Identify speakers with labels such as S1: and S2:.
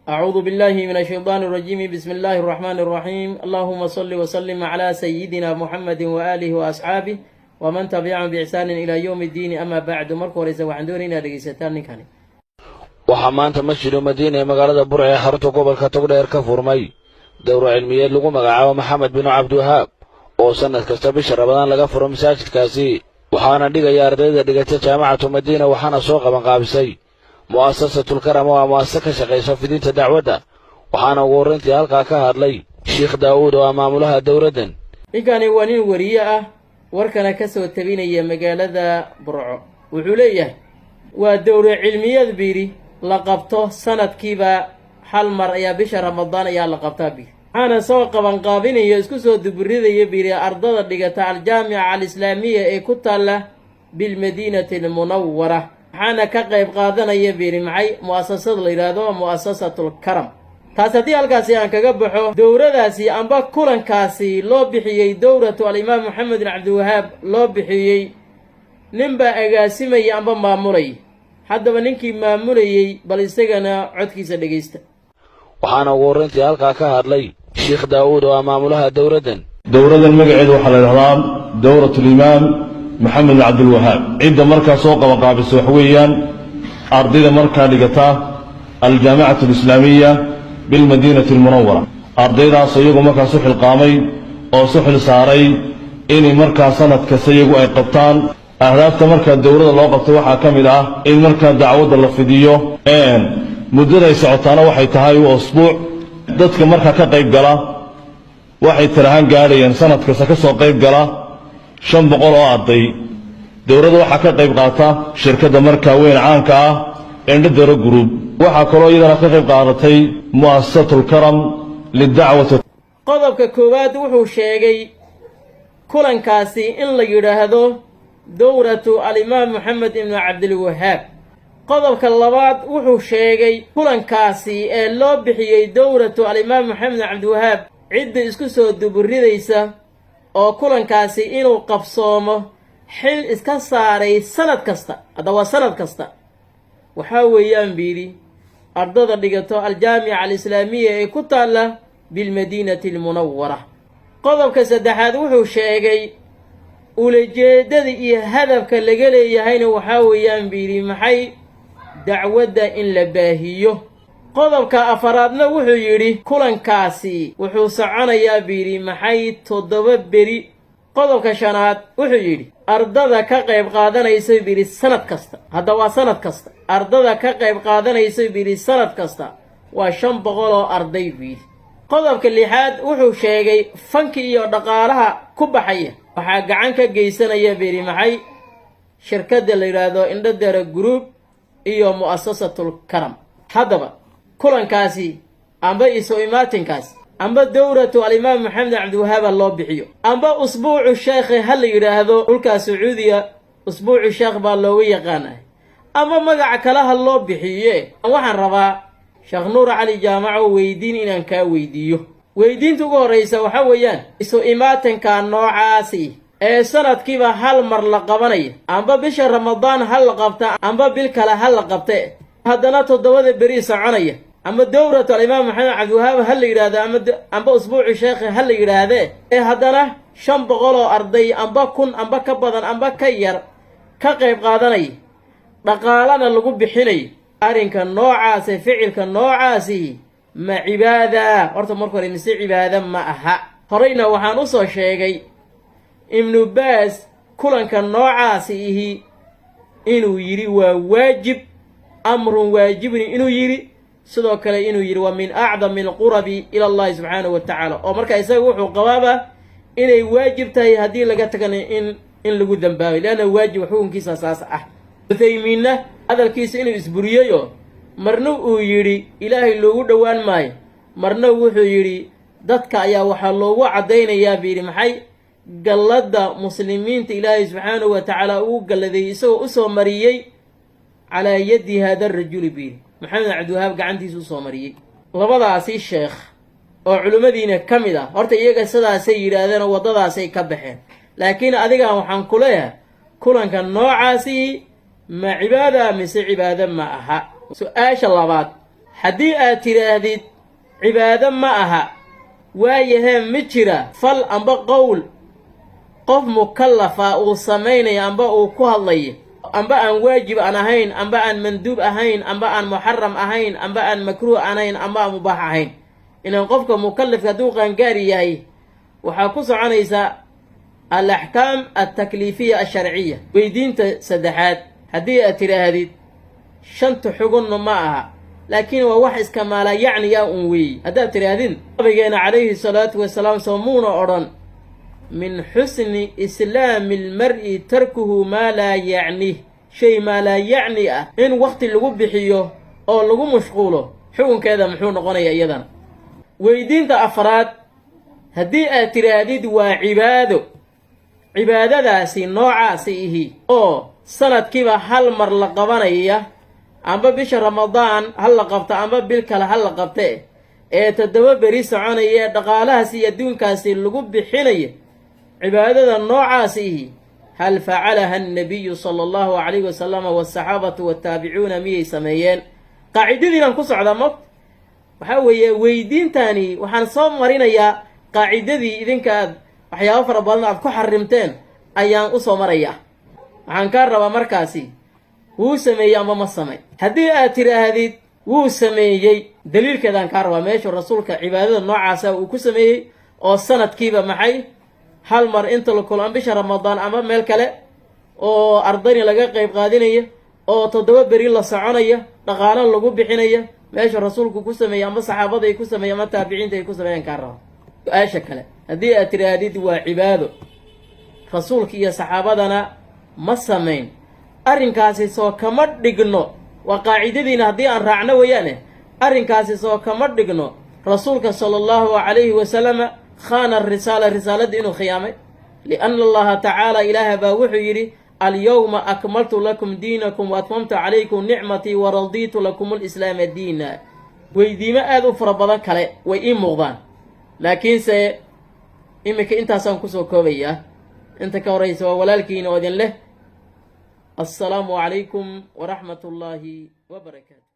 S1: أعوذ بالله من الشيطان الرجيم. بسم الله الرحمن الرحيم. اللهم صل وسلم على سيدنا محمد وآله وأصحابه ومن تبعهم بإحسان إلى يوم الدين. أما بعد مركو رئيس وحندورنا لقيستان نكاني
S2: waxaa maanta masjid madiina ee magaalada Burco ee xarunta gobolka Togdheer ka furmay dowro cilmiyeed lagu magacaabo Maxamed bin Cabdiwahaab oo sanad kasta bisha Ramadaan laga furo masaajidkaasi waxaana dhigaya ardayda dhigata jaamacada Madiina waxaana soo qaban qaabisay muassasatul karam oo muassasa ka shaqeysa fidinta dacwada waxaana ugu horeyntii halka ka hadlay Sheikh Daawud oo maamulaha dowladan
S1: ninkani waa nin wariye ah warkana ka soo tabinaya magaalada Burco wuxuu leeyahay waa dowro cilmiyeed biiri la qabto sanadkiiba hal mar ayaa bisha Ramadaan ayaa la qabtaa biiri waxaana soo qaban qaabinayo isku soo duburidaya biiri ardada dhigata al-jaami'a al-islaamiyya ee ku taala bil madiinati al-munawwara waxaana ka qayb qaadanaya biiri maxay muassasada la yiraahdo muassasatul karam taas haddii halkaasi aan kaga baxo dowradaasi amba kulankaasi loo bixiyey dowratu al-imaam Maxamed bin Cabdiwahaab loo bixiyey ninba agaasimaya amba maamulay haddaba ninkii maamulayay bal isagana codkiisa dhageysta
S2: waxaana ugu horeyntii halka ka hadlay Sheikh Daawud oo maamulaha dowladan
S3: magaceedu waxa la yiraahdaa dowratul imaam Maxamed bin Cabdiwahaab cidda markaa soo qaban qaabisay wax weeyaan ardayda markaa dhigata al-jaami'atu al-islaamiyya bil madiinati al-munawwara ardaydaas iyagu markaa soo xilqaamay oo soo xil saaray in markaa sanadka iyagu ay qabtaan ahdaafta markaa dowladda loo qabtay waxaa ka mid ah in markaa dacwada la fidiyo muddada ay socotaana waxay tahay usbuuc dadka markaa ka qayb gala waxay tirahan gaarayaan sanad kasta ka soo qayb gala 500 oo arday dowladda waxaa ka qayb qaata shirkadda markaa weyn caanka ah Endadero Group waxaa kaloo iyadana ka qayb qaadatay muassasatul karam lidacwati
S1: qodobka koowaad wuxuu sheegay kulankaasi in la yiraahdo dowratu al-imaam Maxamed ibn Cabdiwahaab qodobka labaad wuxuu sheegay kulankaasi ee loo bixiyey dowratu al-imaam Maxamed ibn Cabdiwahaab cidda isku soo duburidaysa oo kulankaasi inuu qabsoomo xil iska saaray sanad kasta hadaba sanad kasta waxa weeyaan biiri ardada dhigato al-jaami'a al-islaamiyya ee ku taala bil madiinati al-munawwara qodobka saddexaad wuxuu sheegay ulajeedada iyo hadafka laga leeyahayna waxa weeyaan biiri maxay dacwada in la baahiyo qodobka afaraadna wuxuu yiri kulankaasi wuxuu soconayaa biiri maxay 7 beri qodobka shanaad wuxuu yiri ardada ka qayb qaadanaysa biiri sanad kasta hadaba sanad kasta ardada ka qayb qaadanaysa biiri sanad kasta waa 500 oo arday biiri qodobka lixaad wuxuu sheegay fanki iyo dhaqaalaha ku baxaya waxaa gacan ka geysanaya biiri maxay shirkadda la yiraahdo Endadero Group iyo muassasatul karam hadaba kulankaasi amba iso imaatinkaas amba dowratu al-imaam Maxamed Cabdiwahaab loo bixiyo amba usbuucu sheekh hal la yiraahdo dhulka Sacuudiya usbuucu sheekh baa loo yaqaanay amba magac kale hal loo bixiye waxaan rabaa Sheekh Nuur Cali Jaamaco weydiin inaan ka weydiiyo weydiinta ugu horeysa waxa weeyaan iso imaatinka noocaasi ee sanadkiiba hal mar la qabanayo amba bisha Ramadaan hal la qabta amba bil kale hal la qabta haddana 7 beri soconaya amba dowratu al-imaam Maxamed Cabdiwahaab hal la yiraahdo amba usbuucu sheekh hal la yiraahdo haddana 500 oo arday amba 1000 amba ka badan amba ka yar ka qayb qaadanay dhaqaalana lagu bixinay arinka noocaas ficilka noocaasi ma cibaada horta markii hore mise cibaada ma aha horeyna waxaan u soo sheegay ibn Baas kulanka noocaasi inuu yiri waa waajib amrun waajibni inuu yiri sidoo kale inuu yiri waa min a'dam al-qurabi ila Allah subhanahu wa ta'ala oo marka isaga wuxuu qabaaba inay waajib tahay hadii laga tagana in lagu dambaabay laana waajib xukunkiisa saas ah Uthayminna hadalkiisa inuu isburiyo marna uu yiri ilaahay loogu dhawaan maayo marna wuxuu yiri dadka ayaa waxa loogu cadeynayaa biiri maxay galada muslimiinta ilaahay subhanahu wa ta'ala uu galaday isagoo u soo mariyay ala yadi hada ar-rajul biiri Maxamed Cabdiwahaab gacantiisu soo mariyay labadaasi sheekh oo culimadiina kamid ah horta iyaga sidaas ay yiraahdeen wadadaas ay ka baxeen laakiin adiga waxaan ku leeyahay kulanka noocaasi ma cibaada mise cibaada ma aha su'aasha labaad haddii aad tidhaahdid cibaado ma aha waayahee ma jira fal amba qowl qof mukallafa uu samaynaya amba uu ku hadlayo amba aan waajib aan ahayn amba aan manduub ahayn amba aan muxaram ahayn amba aan makruuh ahayn amba aan mubaax ahayn inaan qofka mukallafka hadduu qaangaari yahay waxaa ku soconaysaa alaxkaam altakliifiya alsharciya weydiinta saddexaad haddii aad tidhaahdid shanta xugunna ma aha laakiin waa wax iska maala yacniya un weeye haddaad tidhaahdin nabigeena calayhi salaatu wasalaam soo muuna odhan min xusni islaami almar'i tarkuhu maa laa yacnih shay maa laa yacni ah in wakhti lagu bixiyo oo lagu mashquulo xukunkeeda muxuu noqonaya iyadana weydiinta afraad haddii aad tidhaahdid waa cibaado cibaadadaasi noocaasi ihi oo sanadkiiba hal mar la qabanaya amba bisha ramadaan hal la qabta amba bil kale hal la qabte ee 7 beri soconaya dhaqaalahaasi iyo adduunkaasi lagu bixinaya cibaadada noocaasi ihi hal facalaha annabiyu sala allahu calayhi wasalama waasaxaabatu waataabicuuna miyay sameeyeen qaacidadiinan ku socdaa mog waxaa weeye weydiintani waxaan soo marinayaa qaacidadii idinkaad waxyaabo fara badan aad ku xarimteen ayaan u soo marayaa waxaan kaa rabaa markaasi wuu sameeyey amba ma samay haddii aad tidhaahdid wuu sameeyey daliilkeedaan kaa rabaa meeshu rasuulka cibaadada noocaasa uu ku sameeyey oo sanadkiiba maxay hal mar inta la kulan bisha ramadaan ama meel kale oo ardayni laga qayb qaadinaya oo 7 beri la soconaya dhaqaalo lagu bixinaya meesha rasuulku ku sameeyey ama saxaabada ay ku sameeyeen ama taabiciinta ay ku sameeyeen kaa rabaa su-aasha kale haddii aad tidhaahdid waa cibaado rasuulka iyo saxaabadana ma samayn arrinkaasi soo kama dhigno waa qaacidadiina haddii aan raacno weeyaane arrinkaasi soo kama dhigno rasuulka sala allahu calayhi wasalama khaana risaaladii inuu khiyaamay lianna allaha tacaala ilaaha baa wuxuu yidhi alyawma akmaltu lakum diinakum waatmamtu calaykum nicmatii waradiitu lakum alislaama diina weydiimo aad u fara badan kale way ii muuqdaan laakiinse iminka intaasaan kusoo koobayaa inta ka horaysa waa walaalkiina oo idin leh assalaamu calaykum waraxmat ullaahi wabarakaatu